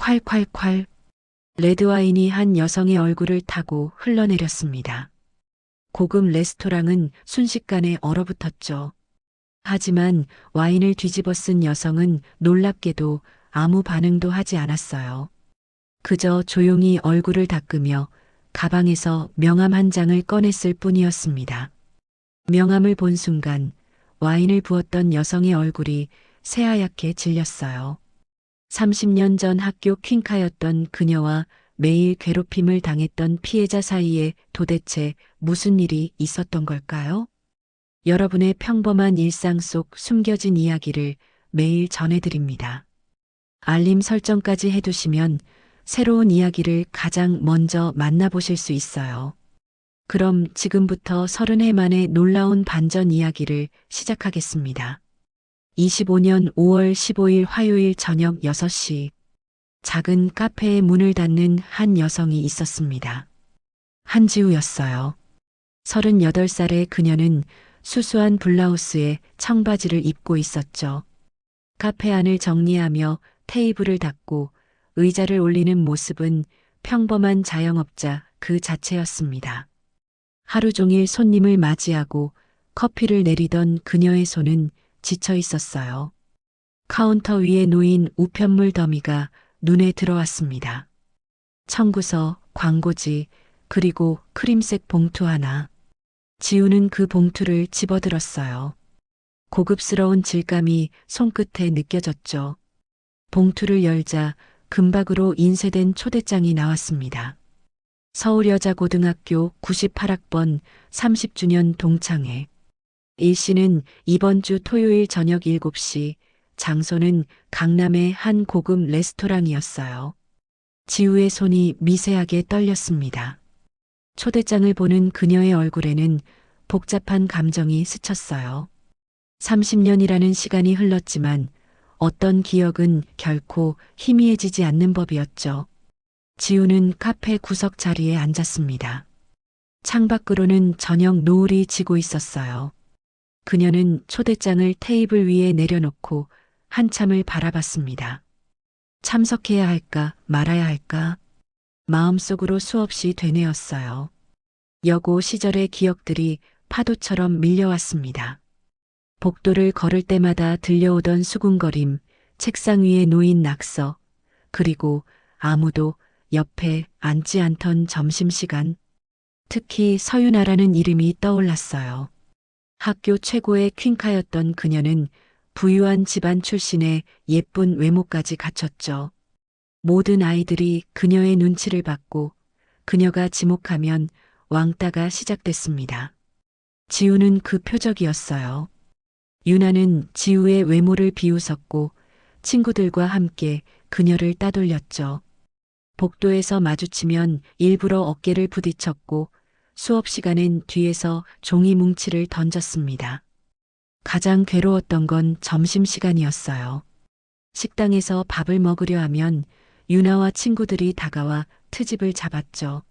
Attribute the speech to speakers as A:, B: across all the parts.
A: 콸콸콸. 레드와인이 한 여성의 얼굴을 타고 흘러내렸습니다. 고급 레스토랑은 순식간에 얼어붙었죠. 하지만 와인을 뒤집어 쓴 여성은 놀랍게도 아무 반응도 하지 않았어요. 그저 조용히 얼굴을 닦으며 가방에서 명함 한 장을 꺼냈을 뿐이었습니다. 명함을 본 순간 와인을 부었던 여성의 얼굴이 새하얗게 질렸어요. 30년 전 학교 퀸카였던 그녀와 매일 괴롭힘을 당했던 피해자 사이에 도대체 무슨 일이 있었던 걸까요? 여러분의 평범한 일상 속 숨겨진 이야기를 매일 전해드립니다. 알림 설정까지 해두시면 새로운 이야기를 가장 먼저 만나보실 수 있어요. 그럼 지금부터 30해 만의 놀라운 반전 이야기를 시작하겠습니다. 25년 5월 15일 화요일 저녁 6시, 작은 카페의 문을 닫는 한 여성이 있었습니다. 한지우였어요. 38살의 그녀는 수수한 블라우스에 청바지를 입고 있었죠. 카페 안을 정리하며 테이블을 닦고 의자를 올리는 모습은 평범한 자영업자 그 자체였습니다. 하루 종일 손님을 맞이하고 커피를 내리던 그녀의 손은 지쳐 있었어요. 카운터 위에 놓인 우편물 더미가 눈에 들어왔습니다. 청구서, 광고지, 그리고 크림색 봉투 하나. 지우는 그 봉투를 집어들었어요. 고급스러운 질감이 손끝에 느껴졌죠. 봉투를 열자 금박으로 인쇄된 초대장이 나왔습니다. 서울여자고등학교 98학번 30주년 동창회. 일시는 이번 주 토요일 저녁 7시, 장소는 강남의 한 고급 레스토랑이었어요. 지우의 손이 미세하게 떨렸습니다. 초대장을 보는 그녀의 얼굴에는 복잡한 감정이 스쳤어요. 30년이라는 시간이 흘렀지만 어떤 기억은 결코 희미해지지 않는 법이었죠. 지우는 카페 구석 자리에 앉았습니다. 창밖으로는 저녁 노을이 지고 있었어요. 그녀는 초대장을 테이블 위에 내려놓고 한참을 바라봤습니다. 참석해야 할까 말아야 할까? 마음속으로 수없이 되뇌었어요. 여고 시절의 기억들이 파도처럼 밀려왔습니다. 복도를 걸을 때마다 들려오던 수군거림, 책상 위에 놓인 낙서, 그리고 아무도 옆에 앉지 않던 점심시간. 특히 서윤아라는 이름이 떠올랐어요. 학교 최고의 퀸카였던 그녀는 부유한 집안 출신의 예쁜 외모까지 갖췄죠. 모든 아이들이 그녀의 눈치를 받고 그녀가 지목하면 왕따가 시작됐습니다. 지우는 그 표적이었어요. 유나는 지우의 외모를 비웃었고 친구들과 함께 그녀를 따돌렸죠. 복도에서 마주치면 일부러 어깨를 부딪혔고 수업 시간엔 뒤에서 종이 뭉치를 던졌습니다. 가장 괴로웠던 건 점심시간이었어요. 식당에서 밥을 먹으려 하면 유나와 친구들이 다가와 트집을 잡았죠.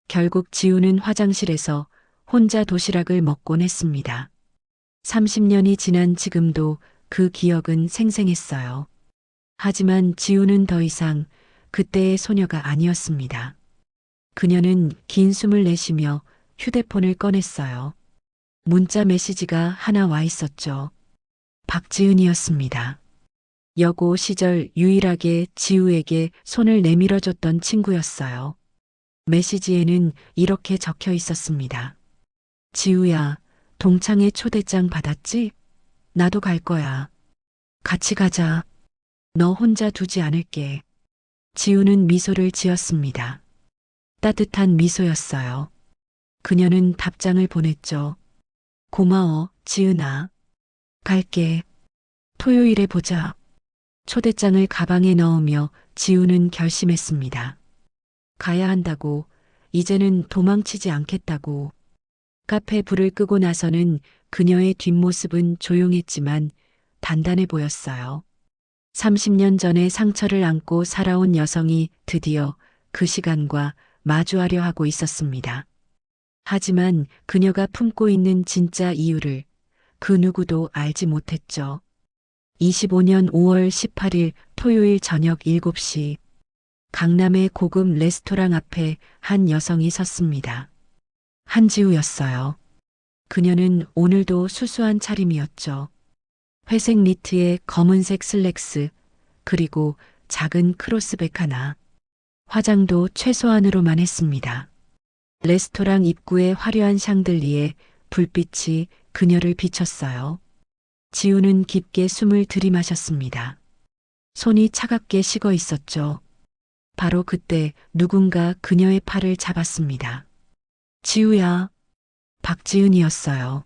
A: 결국 지우는 화장실에서 혼자 도시락을 먹곤 했습니다. 30년이 지난 지금도 그 기억은 생생했어요. 하지만 지우는 더 이상 그때의 소녀가 아니었습니다. 그녀는 긴 숨을 내쉬며 휴대폰을 꺼냈어요. 문자 메시지가 하나 와 있었죠. 박지은이었습니다. 여고 시절 유일하게 지우에게 손을 내밀어줬던 친구였어요. 메시지에는 이렇게 적혀 있었습니다. 지우야, 동창회 초대장 받았지? 나도 갈 거야. 같이 가자. 너 혼자 두지 않을게. 지우는 미소를 지었습니다. 따뜻한 미소였어요. 그녀는 답장을 보냈죠. 고마워, 지은아. 갈게. 토요일에 보자. 초대장을 가방에 넣으며 지우는 결심했습니다. 가야 한다고, 이제는 도망치지 않겠다고. 카페 불을 끄고 나서는 그녀의 뒷모습은 조용했지만 단단해 보였어요. 30년 전의 상처를 안고 살아온 여성이 드디어 그 시간과 마주하려 하고 있었습니다. 하지만 그녀가 품고 있는 진짜 이유를 그 누구도 알지 못했죠. 25년 5월 18일 토요일 저녁 7시, 강남의 고급 레스토랑 앞에 한 여성이 섰습니다. 한지우였어요. 그녀는 오늘도 수수한 차림이었죠. 회색 니트에 검은색 슬랙스, 그리고 작은 크로스백 하나. 화장도 최소한으로만 했습니다. 레스토랑 입구의 화려한 샹들리에 불빛이 그녀를 비췄어요. 지우는 깊게 숨을 들이마셨습니다. 손이 차갑게 식어 있었죠. 바로 그때 누군가 그녀의 팔을 잡았습니다. 지우야. 박지은이었어요.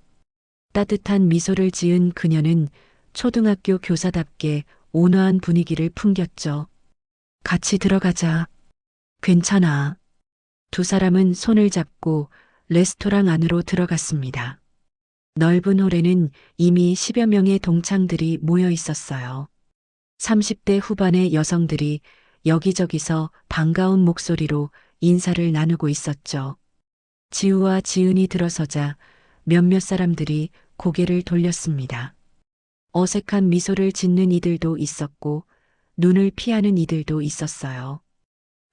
A: 따뜻한 미소를 지은 그녀는 초등학교 교사답게 온화한 분위기를 풍겼죠. 같이 들어가자. 괜찮아. 두 사람은 손을 잡고 레스토랑 안으로 들어갔습니다. 넓은 홀에는 이미 10여 명의 동창들이 모여 있었어요. 30대 후반의 여성들이 여기저기서 반가운 목소리로 인사를 나누고 있었죠. 지우와 지은이 들어서자 몇몇 사람들이 고개를 돌렸습니다. 어색한 미소를 짓는 이들도 있었고 눈을 피하는 이들도 있었어요.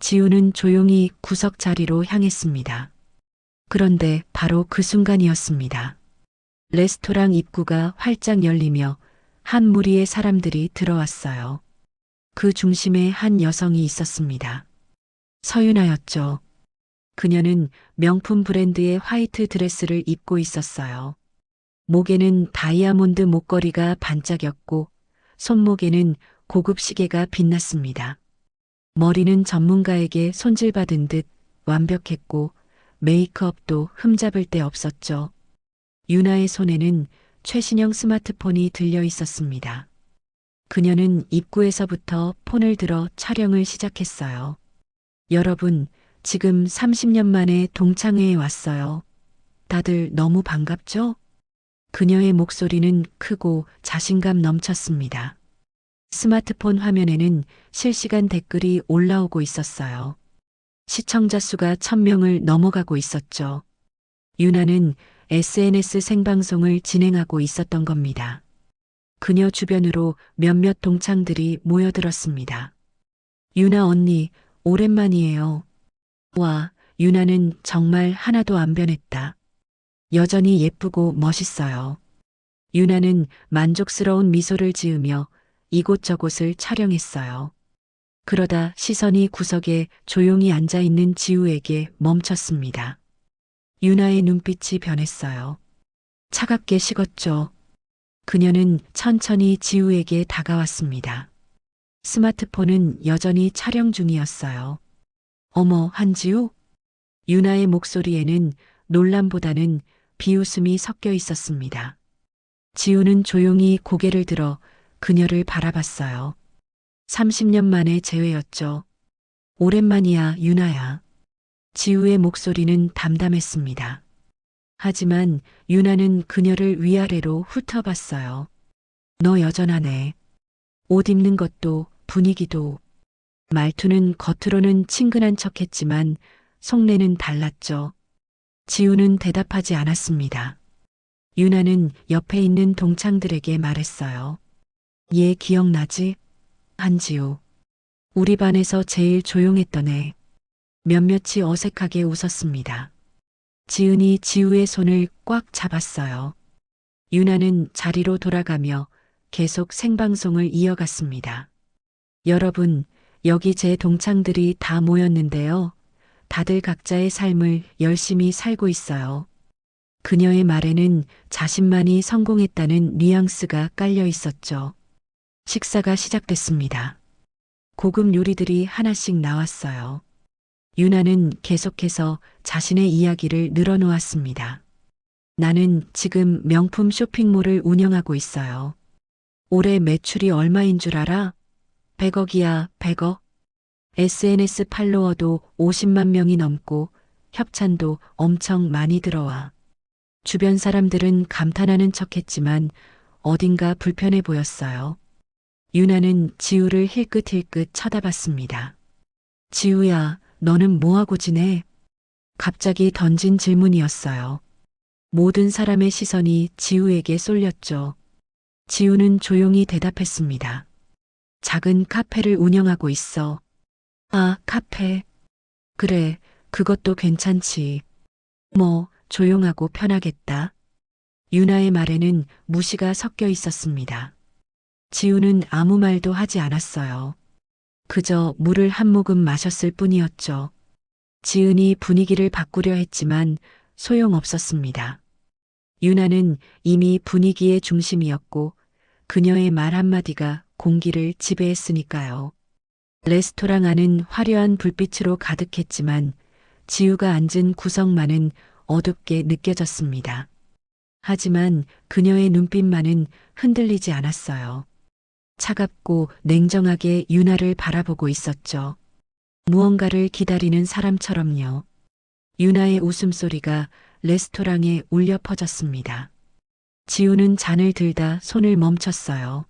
A: 지우는 조용히 구석 자리로 향했습니다. 그런데 바로 그 순간이었습니다. 레스토랑 입구가 활짝 열리며 한 무리의 사람들이 들어왔어요. 그 중심에 한 여성이 있었습니다. 서윤아였죠. 그녀는 명품 브랜드의 화이트 드레스를 입고 있었어요. 목에는 다이아몬드 목걸이가 반짝였고 손목에는 고급 시계가 빛났습니다. 머리는 전문가에게 손질받은 듯 완벽했고 메이크업도 흠잡을 데 없었죠. 유나의 손에는 최신형 스마트폰이 들려 있었습니다. 그녀는 입구에서부터 폰을 들어 촬영을 시작했어요. 여러분, 지금 30년 만에 동창회에 왔어요. 다들 너무 반갑죠? 그녀의 목소리는 크고 자신감 넘쳤습니다. 스마트폰 화면에는 실시간 댓글이 올라오고 있었어요. 시청자 수가 1000명을 넘어가고 있었죠. 유나는 SNS 생방송을 진행하고 있었던 겁니다. 그녀 주변으로 몇몇 동창들이 모여들었습니다. 유나 언니, 오랜만이에요. 와, 유나는 정말 하나도 안 변했다. 여전히 예쁘고 멋있어요. 유나는 만족스러운 미소를 지으며 이곳저곳을 촬영했어요. 그러다 시선이 구석에 조용히 앉아 있는 지우에게 멈췄습니다. 유나의 눈빛이 변했어요. 차갑게 식었죠. 그녀는 천천히 지우에게 다가왔습니다. 스마트폰은 여전히 촬영 중이었어요. 어머, 한지우? 유나의 목소리에는 놀람보다는 비웃음이 섞여 있었습니다. 지우는 조용히 고개를 들어 그녀를 바라봤어요. 30년 만의 재회였죠. 오랜만이야, 유나야. 지우의 목소리는 담담했습니다. 하지만 유나는 그녀를 위아래로 훑어봤어요. 너 여전하네. 옷 입는 것도 분위기도. 말투는 겉으로는 친근한 척했지만 속내는 달랐죠. 지우는 대답하지 않았습니다. 유나는 옆에 있는 동창들에게 말했어요. 얘 기억나지? 한지우. 우리 반에서 제일 조용했던 애. 몇몇이 어색하게 웃었습니다. 지은이 지우의 손을 꽉 잡았어요. 유나는 자리로 돌아가며 계속 생방송을 이어갔습니다. 여러분, 여기 제 동창들이 다 모였는데요. 다들 각자의 삶을 열심히 살고 있어요. 그녀의 말에는 자신만이 성공했다는 뉘앙스가 깔려 있었죠. 식사가 시작됐습니다. 고급 요리들이 하나씩 나왔어요. 유나는 계속해서 자신의 이야기를 늘어놓았습니다. 나는 지금 명품 쇼핑몰을 운영하고 있어요. 올해 매출이 얼마인 줄 알아? 100억이야, 100억. SNS 팔로워도 50만 명이 넘고 협찬도 엄청 많이 들어와. 주변 사람들은 감탄하는 척했지만 어딘가 불편해 보였어요. 유나는 지우를 힐끗힐끗 쳐다봤습니다. 지우야, 너는 뭐하고 지내? 갑자기 던진 질문이었어요. 모든 사람의 시선이 지우에게 쏠렸죠. 지우는 조용히 대답했습니다. 작은 카페를 운영하고 있어. 아, 카페. 그래, 그것도 괜찮지. 뭐, 조용하고 편하겠다. 유나의 말에는 무시가 섞여 있었습니다. 지우는 아무 말도 하지 않았어요. 그저 물을 한 모금 마셨을 뿐이었죠. 지은이 분위기를 바꾸려 했지만 소용없었습니다. 유나는 이미 분위기의 중심이었고 그녀의 말 한마디가 공기를 지배했으니까요. 레스토랑 안은 화려한 불빛으로 가득했지만 지우가 앉은 구석만은 어둡게 느껴졌습니다. 하지만 그녀의 눈빛만은 흔들리지 않았어요. 차갑고 냉정하게 유나를 바라보고 있었죠. 무언가를 기다리는 사람처럼요. 유나의 웃음소리가 레스토랑에 울려 퍼졌습니다. 지우는 잔을 들다 손을 멈췄어요.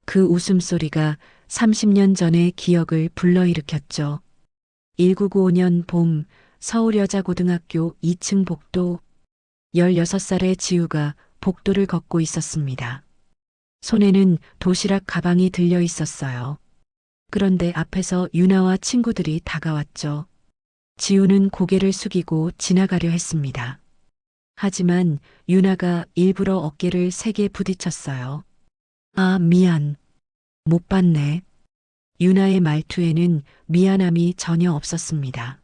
A: 그 웃음소리가 30년 전의 기억을 불러일으켰죠. 1995년 봄 서울여자고등학교 2층 복도 16살의 지우가 복도를 걷고 있었습니다. 손에는 도시락 가방이 들려 있었어요. 그런데 앞에서 유나와 친구들이 다가왔죠. 지우는 고개를 숙이고 지나가려 했습니다. 하지만 유나가 일부러 어깨를 세게 부딪혔어요. 아, 미안. 못 봤네. 유나의 말투에는 미안함이 전혀 없었습니다.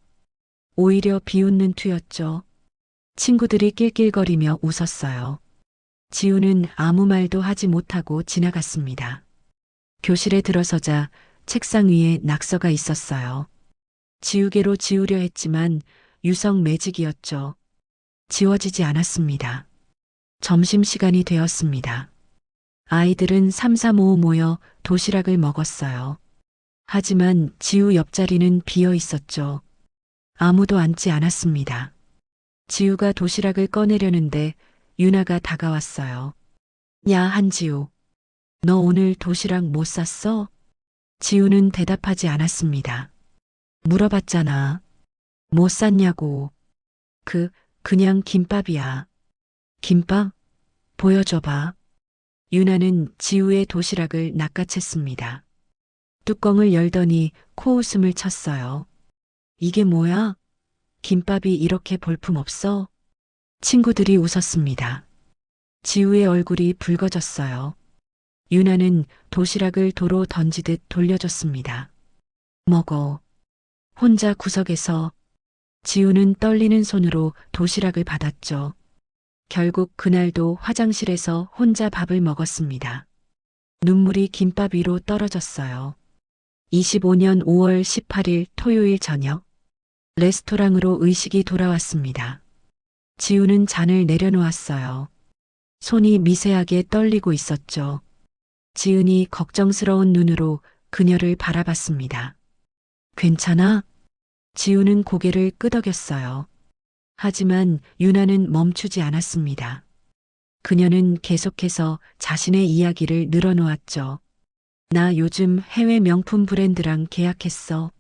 A: 오히려 비웃는 투였죠. 친구들이 낄낄거리며 웃었어요. 지우는 아무 말도 하지 못하고 지나갔습니다. 교실에 들어서자 책상 위에 낙서가 있었어요. 지우개로 지우려 했지만 유성 매직이었죠. 지워지지 않았습니다. 점심시간이 되었습니다. 아이들은 삼삼오오 모여 도시락을 먹었어요. 하지만 지우 옆자리는 비어 있었죠. 아무도 앉지 않았습니다. 지우가 도시락을 꺼내려는데 유나가 다가왔어요. 야, 한지우. 너 오늘 도시락 못 쌌어? 지우는 대답하지 않았습니다. 물어봤잖아. 못 쌌냐고. 그냥 김밥이야. 김밥? 보여줘봐. 유나는 지우의 도시락을 낚아챘습니다. 뚜껑을 열더니 코웃음을 쳤어요. 이게 뭐야? 김밥이 이렇게 볼품없어? 친구들이 웃었습니다. 지우의 얼굴이 붉어졌어요. 유나는 도시락을 도로 던지듯 돌려줬습니다. 먹어. 혼자 구석에서 지우는 떨리는 손으로 도시락을 받았죠. 결국 그날도 화장실에서 혼자 밥을 먹었습니다. 눈물이 김밥 위로 떨어졌어요. 25년 5월 18일 토요일 저녁, 레스토랑으로 의식이 돌아왔습니다. 지우는 잔을 내려놓았어요. 손이 미세하게 떨리고 있었죠. 지은이 걱정스러운 눈으로 그녀를 바라봤습니다. 괜찮아? 지우는 고개를 끄덕였어요. 하지만 유나는 멈추지 않았습니다. 그녀는 계속해서 자신의 이야기를 늘어놓았죠. 나 요즘 해외 명품 브랜드랑 계약했어.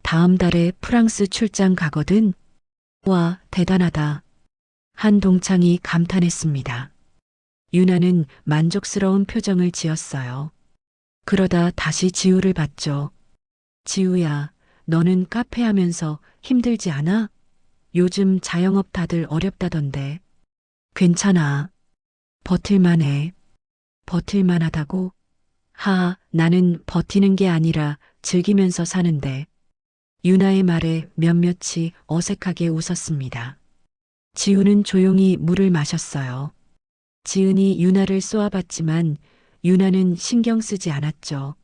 A: 다음 달에 프랑스 출장 가거든. 와, 대단하다. 한 동창이 감탄했습니다. 유나는 만족스러운 표정을 지었어요. 그러다 다시 지우를 봤죠. 지우야, 너는 카페 하면서 힘들지 않아? 요즘 자영업 다들 어렵다던데. 괜찮아. 버틸만해. 버틸만하다고? 나는 버티는 게 아니라 즐기면서 사는데. 유나의 말에 몇몇이 어색하게 웃었습니다. 지우는 조용히 물을 마셨어요. 지은이 유나를 쏘아봤지만 유나는 신경 쓰지 않았죠.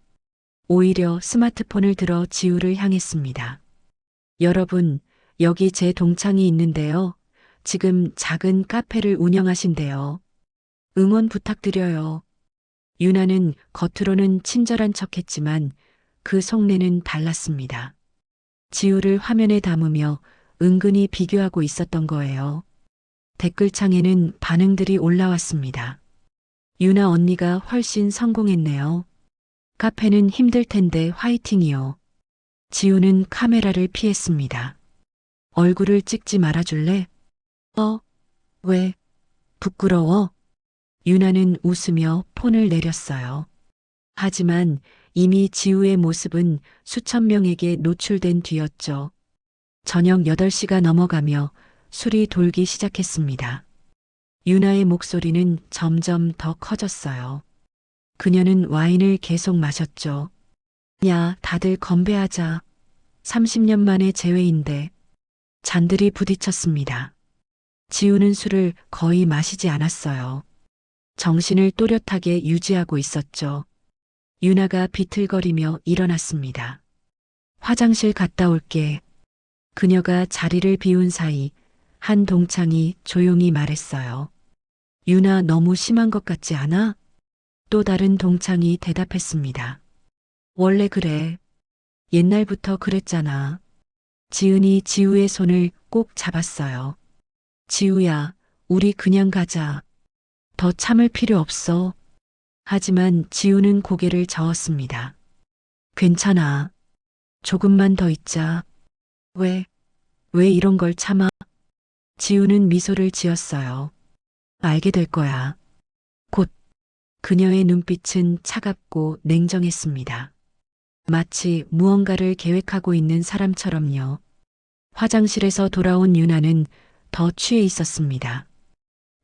A: 오히려 스마트폰을 들어 지우를 향했습니다. 여러분, 여기 제 동창이 있는데요. 지금 작은 카페를 운영하신대요. 응원 부탁드려요. 유나는 겉으로는 친절한 척했지만 그 속내는 달랐습니다. 지우를 화면에 담으며 은근히 비교하고 있었던 거예요. 댓글창에는 반응들이 올라왔습니다. 유나 언니가 훨씬 성공했네요. 카페는 힘들 텐데 화이팅이요. 지우는 카메라를 피했습니다. 얼굴을 찍지 말아줄래? 왜? 부끄러워? 유나는 웃으며 폰을 내렸어요. 하지만 이미 지우의 모습은 수천 명에게 노출된 뒤였죠. 저녁 8시가 넘어가며 술이 돌기 시작했습니다. 유나의 목소리는 점점 더 커졌어요. 그녀는 와인을 계속 마셨죠. 야, 다들 건배하자. 30년 만에 재회인데. 잔들이 부딪혔습니다. 지우는 술을 거의 마시지 않았어요. 정신을 또렷하게 유지하고 있었죠. 유나가 비틀거리며 일어났습니다. 화장실 갔다 올게. 그녀가 자리를 비운 사이 한 동창이 조용히 말했어요. 유나 너무 심한 것 같지 않아? 또 다른 동창이 대답했습니다. 원래 그래. 옛날부터 그랬잖아. 지은이 지우의 손을 꼭 잡았어요. 지우야, 우리 그냥 가자. 더 참을 필요 없어. 하지만 지우는 고개를 저었습니다. 괜찮아. 조금만 더 있자. 왜 이런 걸 참아? 지우는 미소를 지었어요. 알게 될 거야. 곧. 그녀의 눈빛은 차갑고 냉정했습니다. 마치 무언가를 계획하고 있는 사람처럼요. 화장실에서 돌아온 유나는 더 취해 있었습니다.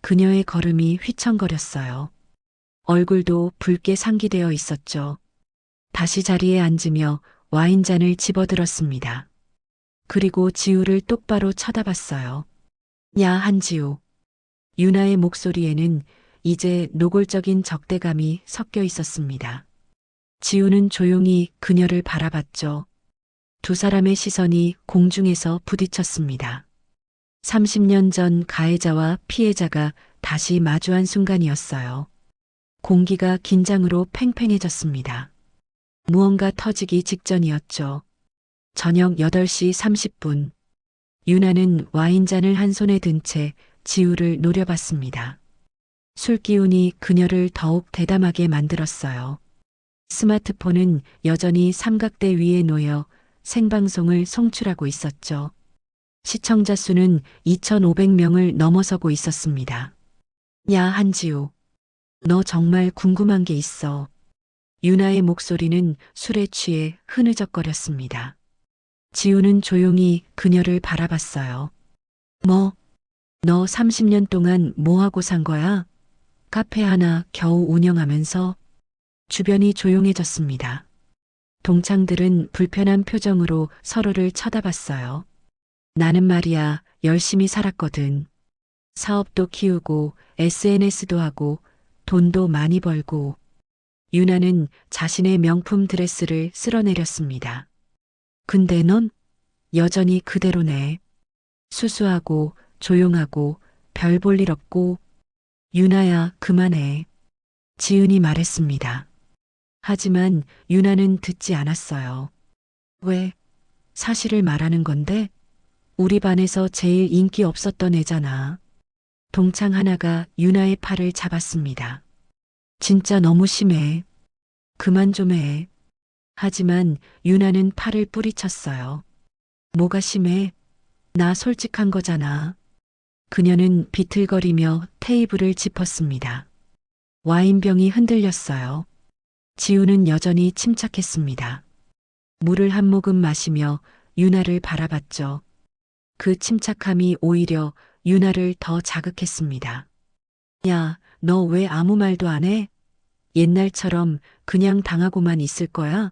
A: 그녀의 걸음이 휘청거렸어요. 얼굴도 붉게 상기되어 있었죠. 다시 자리에 앉으며 와인잔을 집어들었습니다. 그리고 지우를 똑바로 쳐다봤어요. 야, 한지우. 유나의 목소리에는 이제 노골적인 적대감이 섞여 있었습니다. 지우는 조용히 그녀를 바라봤죠. 두 사람의 시선이 공중에서 부딪혔습니다. 30년 전 가해자와 피해자가 다시 마주한 순간이었어요. 공기가 긴장으로 팽팽해졌습니다. 무언가 터지기 직전이었죠. 저녁 8시 30분. 유나는 와인잔을 한 손에 든 채 지우를 노려봤습니다. 술 기운이 그녀를 더욱 대담하게 만들었어요. 스마트폰은 여전히 삼각대 위에 놓여 생방송을 송출하고 있었죠. 시청자 수는 2,500명을 넘어서고 있었습니다. 야, 한지우. 너 정말 궁금한 게 있어. 유나의 목소리는 술에 취해 흐느적거렸습니다. 지우는 조용히 그녀를 바라봤어요. 뭐? 너 30년 동안 뭐 하고 산 거야? 카페 하나 겨우 운영하면서. 주변이 조용해졌습니다. 동창들은 불편한 표정으로 서로를 쳐다봤어요. 나는 말이야, 열심히 살았거든. 사업도 키우고 SNS도 하고 돈도 많이 벌고. 유나는 자신의 명품 드레스를 쓸어내렸습니다. 근데 넌 여전히 그대로네. 수수하고 조용하고 별 볼 일 없고. 유나야, 그만해. 지은이 말했습니다. 하지만 유나는 듣지 않았어요. 왜? 사실을 말하는 건데? 우리 반에서 제일 인기 없었던 애잖아. 동창 하나가 유나의 팔을 잡았습니다. 진짜 너무 심해. 그만 좀 해. 하지만 유나는 팔을 뿌리쳤어요. 뭐가 심해? 나 솔직한 거잖아. 그녀는 비틀거리며 테이블을 짚었습니다. 와인병이 흔들렸어요. 지우는 여전히 침착했습니다. 물을 한 모금 마시며 유나를 바라봤죠. 그 침착함이 오히려 유나를 더 자극했습니다. 야, 너 왜 아무 말도 안 해? 옛날처럼 그냥 당하고만 있을 거야?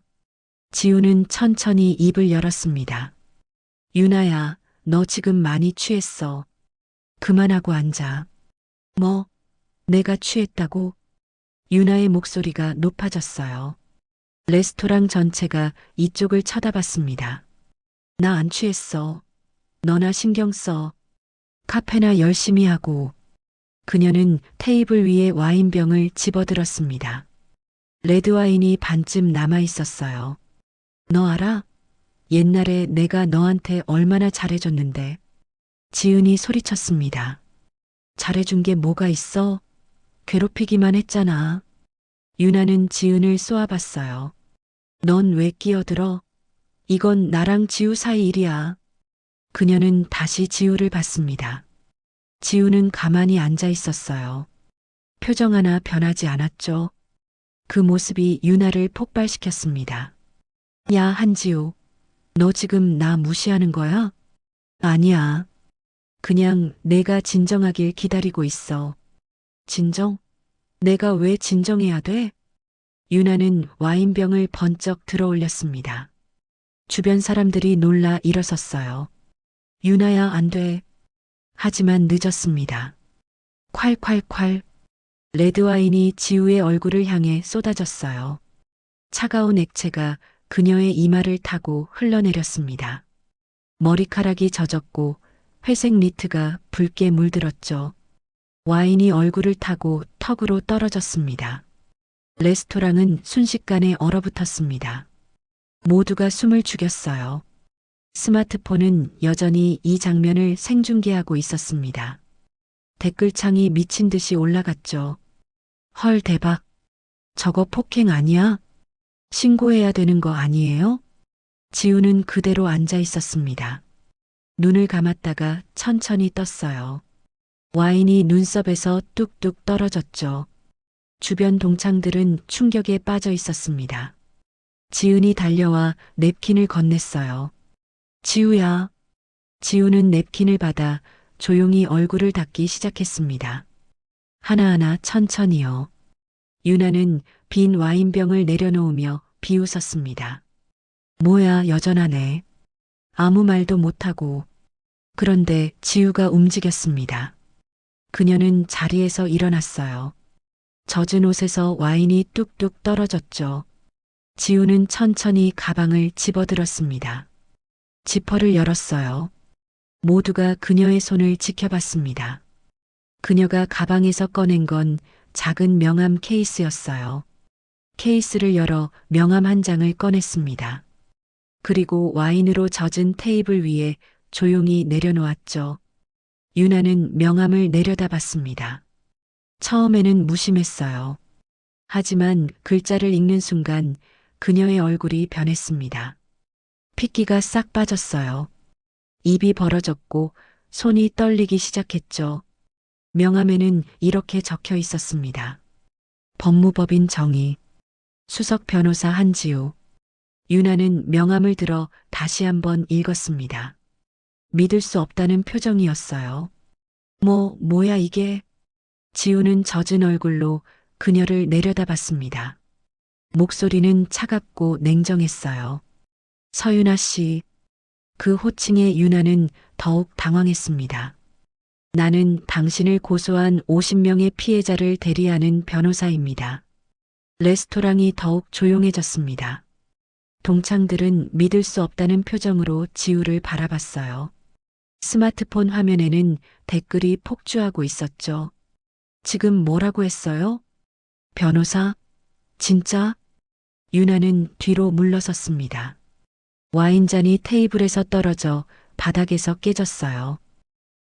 A: 지우는 천천히 입을 열었습니다. 유나야, 너 지금 많이 취했어. 그만하고 앉아. 뭐? 내가 취했다고? 유나의 목소리가 높아졌어요. 레스토랑 전체가 이쪽을 쳐다봤습니다. 나 안 취했어. 너나 신경 써. 카페나 열심히 하고. 그녀는 테이블 위에 와인병을 집어들었습니다. 레드와인이 반쯤 남아 있었어요. 너 알아? 옛날에 내가 너한테 얼마나 잘해줬는데. 지은이 소리쳤습니다. 잘해준 게 뭐가 있어? 괴롭히기만 했잖아. 유나는 지은을 쏘아봤어요. 넌 왜 끼어들어? 이건 나랑 지우 사이 일이야. 그녀는 다시 지우를 봤습니다. 지우는 가만히 앉아 있었어요. 표정 하나 변하지 않았죠. 그 모습이 유나를 폭발시켰습니다. 야, 한지우. 너 지금 나 무시하는 거야? 아니야. 그냥 내가 진정하길 기다리고 있어. 진정? 내가 왜 진정해야 돼? 유나는 와인병을 번쩍 들어 올렸습니다. 주변 사람들이 놀라 일어섰어요. 유나야, 안 돼. 하지만 늦었습니다. 콸콸콸. 레드와인이 지우의 얼굴을 향해 쏟아졌어요. 차가운 액체가 그녀의 이마를 타고 흘러내렸습니다. 머리카락이 젖었고 회색 니트가 붉게 물들었죠. 와인이 얼굴을 타고 턱으로 떨어졌습니다. 레스토랑은 순식간에 얼어붙었습니다. 모두가 숨을 죽였어요. 스마트폰은 여전히 이 장면을 생중계하고 있었습니다. 댓글창이 미친 듯이 올라갔죠. 헐, 대박. 저거 폭행 아니야? 신고해야 되는 거 아니에요? 지우는 그대로 앉아 있었습니다. 눈을 감았다가 천천히 떴어요. 와인이 눈썹에서 뚝뚝 떨어졌죠. 주변 동창들은 충격에 빠져 있었습니다. 지은이 달려와 냅킨을 건넸어요. 지우야. 지우는 냅킨을 받아 조용히 얼굴을 닦기 시작했습니다. 하나하나 천천히요. 유나는 빈 와인병을 내려놓으며 비웃었습니다. 뭐야, 여전하네. 아무 말도 못하고. 그런데 지우가 움직였습니다. 그녀는 자리에서 일어났어요. 젖은 옷에서 와인이 뚝뚝 떨어졌죠. 지우는 천천히 가방을 집어들었습니다. 지퍼를 열었어요. 모두가 그녀의 손을 지켜봤습니다. 그녀가 가방에서 꺼낸 건 작은 명함 케이스였어요. 케이스를 열어 명함 한 장을 꺼냈습니다. 그리고 와인으로 젖은 테이블 위에 조용히 내려놓았죠. 유나는 명함을 내려다봤습니다. 처음에는 무심했어요. 하지만 글자를 읽는 순간 그녀의 얼굴이 변했습니다. 핏기가 싹 빠졌어요. 입이 벌어졌고 손이 떨리기 시작했죠. 명함에는 이렇게 적혀 있었습니다. 법무법인 정희, 수석 변호사 한지우. 유나는 명함을 들어 다시 한번 읽었습니다. 믿을 수 없다는 표정이었어요. 뭐야 이게? 지우는 젖은 얼굴로 그녀를 내려다봤습니다. 목소리는 차갑고 냉정했어요. 서윤아 씨. 그 호칭에 유나는 더욱 당황했습니다. 나는 당신을 고소한 50명의 피해자를 대리하는 변호사입니다. 레스토랑이 더욱 조용해졌습니다. 동창들은 믿을 수 없다는 표정으로 지우를 바라봤어요. 스마트폰 화면에는 댓글이 폭주하고 있었죠. 지금 뭐라고 했어요? 변호사? 진짜? 유나는 뒤로 물러섰습니다. 와인잔이 테이블에서 떨어져 바닥에서 깨졌어요.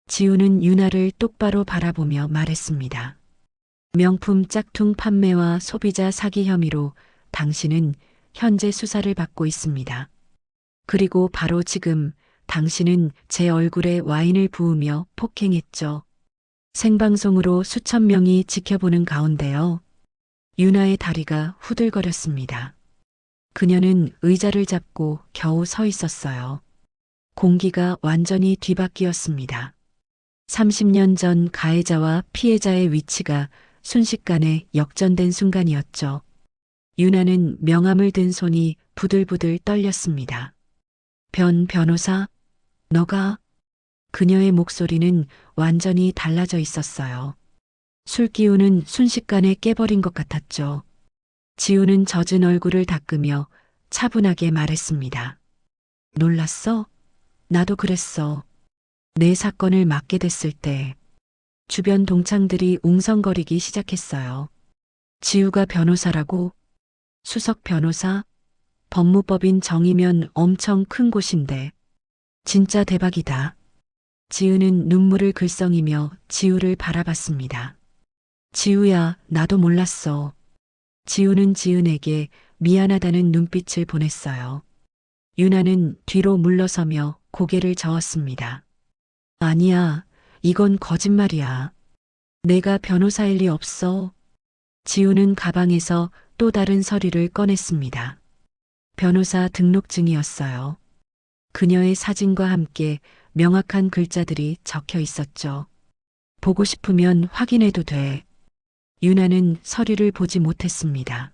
A: 지우는 유나를 똑바로 바라보며 말했습니다. 명품 짝퉁 판매와 소비자 사기 혐의로 당신은 현재 수사를 받고 있습니다. 그리고 바로 지금 당신은 제 얼굴에 와인을 부으며 폭행했죠. 생방송으로 수천 명이 지켜보는 가운데요. 유나의 다리가 후들거렸습니다. 그녀는 의자를 잡고 겨우 서 있었어요. 공기가 완전히 뒤바뀌었습니다. 30년 전 가해자와 피해자의 위치가 순식간에 역전된 순간이었죠. 유나는 명함을 든 손이 부들부들 떨렸습니다. 변호사? 너가? 그녀의 목소리는 완전히 달라져 있었어요. 술 기운은 순식간에 깨버린 것 같았죠. 지우는 젖은 얼굴을 닦으며 차분하게 말했습니다. 놀랐어? 나도 그랬어. 내 사건을 맡게 됐을 때 주변 동창들이 웅성거리기 시작했어요. 지우가 변호사라고? 수석 변호사? 법무법인 정의면 엄청 큰 곳인데. 진짜 대박이다. 지우는 눈물을 글썽이며 지우를 바라봤습니다. 지우야, 나도 몰랐어. 지우는 지은에게 미안하다는 눈빛을 보냈어요. 유나는 뒤로 물러서며 고개를 저었습니다. 아니야, 이건 거짓말이야. 내가 변호사일 리 없어. 지우는 가방에서 또 다른 서류를 꺼냈습니다. 변호사 등록증이었어요. 그녀의 사진과 함께 명확한 글자들이 적혀 있었죠. 보고 싶으면 확인해도 돼. 유나는 서류를 보지 못했습니다.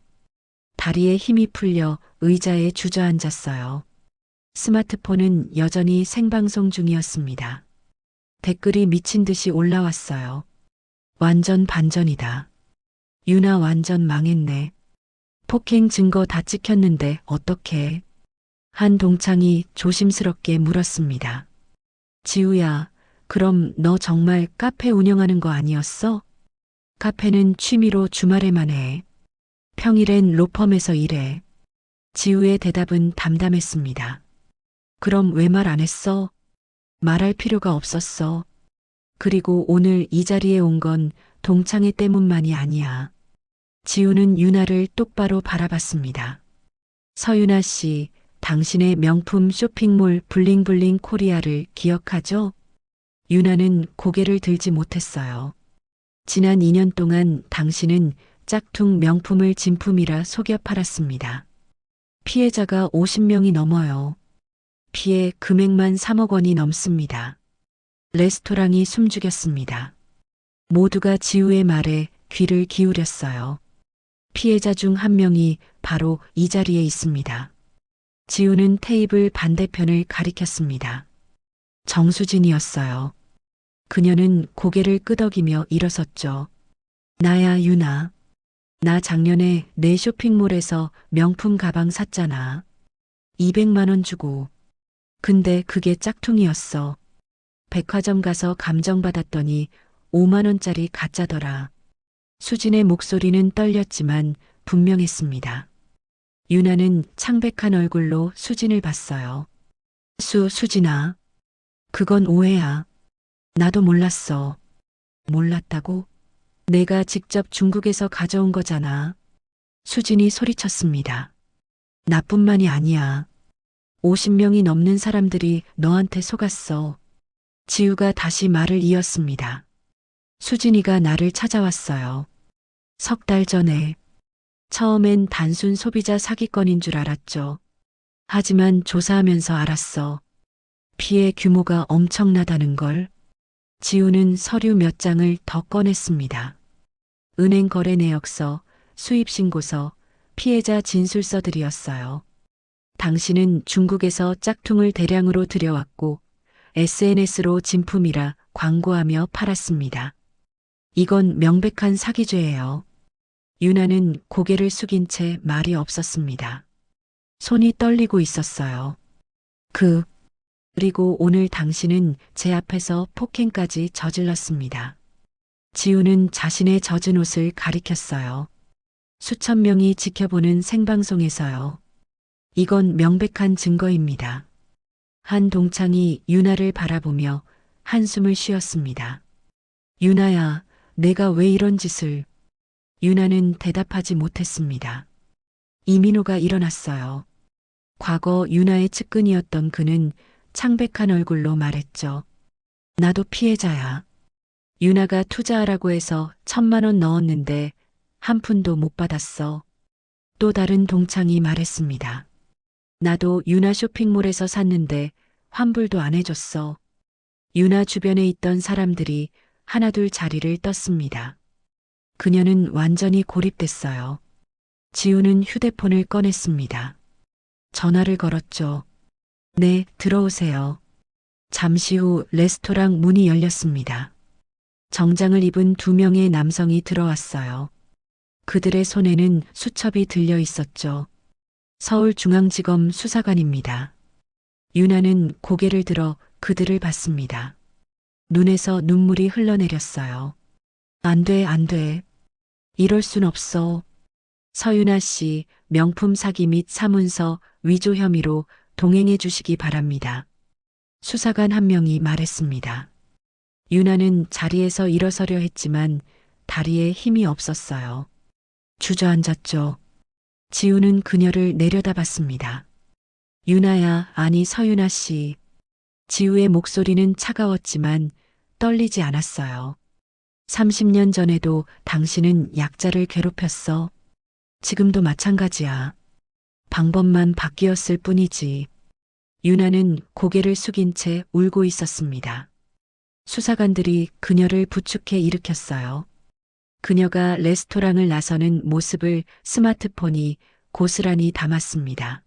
A: 다리에 힘이 풀려 의자에 주저앉았어요. 스마트폰은 여전히 생방송 중이었습니다. 댓글이 미친 듯이 올라왔어요. 완전 반전이다. 유나 완전 망했네. 폭행 증거 다 찍혔는데 어떡해? 한 동창이 조심스럽게 물었습니다. 지우야, 그럼 너 정말 카페 운영하는 거 아니었어? 카페는 취미로 주말에만 해. 평일엔 로펌에서 일해. 지우의 대답은 담담했습니다. 그럼 왜 말 안 했어? 말할 필요가 없었어. 그리고 오늘 이 자리에 온 건 동창회 때문만이 아니야. 지우는 유나를 똑바로 바라봤습니다. 서유나 씨, 당신의 명품 쇼핑몰 블링블링 코리아를 기억하죠? 유나는 고개를 들지 못했어요. 지난 2년 동안 당신은 짝퉁 명품을 진품이라 속여 팔았습니다. 피해자가 50명이 넘어요. 피해 금액만 3억 원이 넘습니다. 레스토랑이 숨죽였습니다. 모두가 지우의 말에 귀를 기울였어요. 피해자 중 한 명이 바로 이 자리에 있습니다. 지우는 테이블 반대편을 가리켰습니다. 정수진이었어요. 그녀는 고개를 끄덕이며 일어섰죠. 나야 유나. 나 작년에 내 쇼핑몰에서 명품 가방 샀잖아. 200만 원 주고. 근데 그게 짝퉁이었어. 백화점 가서 감정받았더니 5만 원짜리 가짜더라. 수진의 목소리는 떨렸지만 분명했습니다. 유나는 창백한 얼굴로 수진을 봤어요. 수진아. 그건 오해야. 나도 몰랐어. 몰랐다고? 내가 직접 중국에서 가져온 거잖아. 수진이 소리쳤습니다. 나뿐만이 아니야. 50명이 넘는 사람들이 너한테 속았어. 지우가 다시 말을 이었습니다. 수진이가 나를 찾아왔어요. 3달 전에. 처음엔 단순 소비자 사기건인 줄 알았죠. 하지만 조사하면서 알았어. 피해 규모가 엄청나다는 걸. 지우는 서류 몇 장을 더 꺼냈습니다. 은행 거래 내역서, 수입 신고서, 피해자 진술서들이었어요. 당신은 중국에서 짝퉁을 대량으로 들여왔고 SNS로 진품이라 광고하며 팔았습니다. 이건 명백한 사기죄예요. 유나는 고개를 숙인 채 말이 없었습니다. 손이 떨리고 있었어요. 그리고 오늘 당신은 제 앞에서 폭행까지 저질렀습니다. 지우는 자신의 젖은 옷을 가리켰어요. 수천 명이 지켜보는 생방송에서요. 이건 명백한 증거입니다. 한 동창이 유나를 바라보며 한숨을 쉬었습니다. 유나야, 내가 왜 이런 짓을... 유나는 대답하지 못했습니다. 이민호가 일어났어요. 과거 유나의 측근이었던 그는 창백한 얼굴로 말했죠. 나도 피해자야. 유나가 투자하라고 해서 1,000만 원 넣었는데 한 푼도 못 받았어. 또 다른 동창이 말했습니다. 나도 유나 쇼핑몰에서 샀는데 환불도 안 해줬어. 유나 주변에 있던 사람들이 하나둘 자리를 떴습니다. 그녀는 완전히 고립됐어요. 지우는 휴대폰을 꺼냈습니다. 전화를 걸었죠. 네, 들어오세요. 잠시 후 레스토랑 문이 열렸습니다. 정장을 입은 2명의 남성이 들어왔어요. 그들의 손에는 수첩이 들려 있었죠. 서울중앙지검 수사관입니다. 유나는 고개를 들어 그들을 봤습니다. 눈에서 눈물이 흘러내렸어요. 안 돼, 안 돼. 이럴 순 없어. 서유나 씨, 명품 사기 및 사문서 위조 혐의로 동행해 주시기 바랍니다. 수사관 한 명이 말했습니다. 유나는 자리에서 일어서려 했지만 다리에 힘이 없었어요. 주저앉았죠. 지우는 그녀를 내려다봤습니다. 유나야, 아니 서유나 씨. 지우의 목소리는 차가웠지만 떨리지 않았어요. 30년 전에도 당신은 약자를 괴롭혔어. 지금도 마찬가지야. 방법만 바뀌었을 뿐이지. 유나는 고개를 숙인 채 울고 있었습니다. 수사관들이 그녀를 부축해 일으켰어요. 그녀가 레스토랑을 나서는 모습을 스마트폰이 고스란히 담았습니다.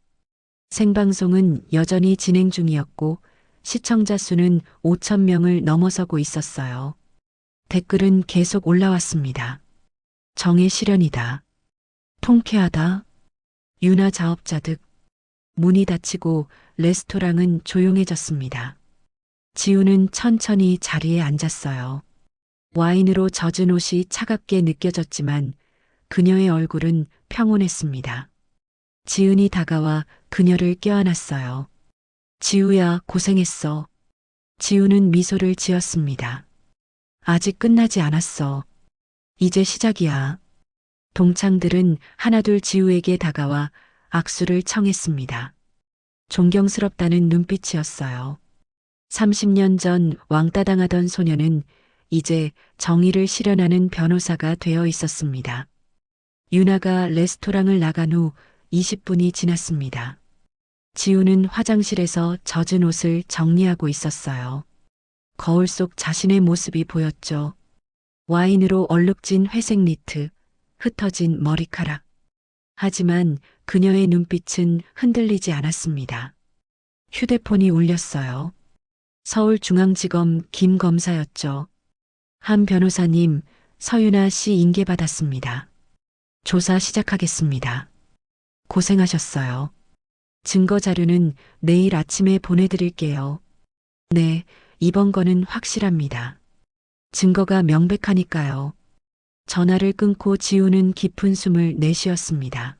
A: 생방송은 여전히 진행 중이었고 시청자 수는 5천 명을 넘어서고 있었어요. 댓글은 계속 올라왔습니다. 정의 실현이다. 통쾌하다. 유나 자업자득. 문이 닫히고 레스토랑은 조용해졌습니다. 지우는 천천히 자리에 앉았어요. 와인으로 젖은 옷이 차갑게 느껴졌지만 그녀의 얼굴은 평온했습니다. 지은이 다가와 그녀를 껴안았어요. 지우야, 고생했어. 지우는 미소를 지었습니다. 아직 끝나지 않았어. 이제 시작이야. 동창들은 하나둘 지우에게 다가와 악수를 청했습니다. 존경스럽다는 눈빛이었어요. 30년 전 왕따 당하던 소녀는 이제 정의를 실현하는 변호사가 되어 있었습니다. 유나가 레스토랑을 나간 후 20분이 지났습니다. 지우는 화장실에서 젖은 옷을 정리하고 있었어요. 거울 속 자신의 모습이 보였죠. 와인으로 얼룩진 회색 니트, 흩어진 머리카락. 하지만 그녀의 눈빛은 흔들리지 않았습니다. 휴대폰이 울렸어요. 서울중앙지검 김 검사였죠. 한 변호사님, 서유나 씨 인계받았습니다. 조사 시작하겠습니다. 고생하셨어요. 증거 자료는 내일 아침에 보내드릴게요. 네, 이번 거는 확실합니다. 증거가 명백하니까요. 전화를 끊고 지우는 깊은 숨을 내쉬었습니다.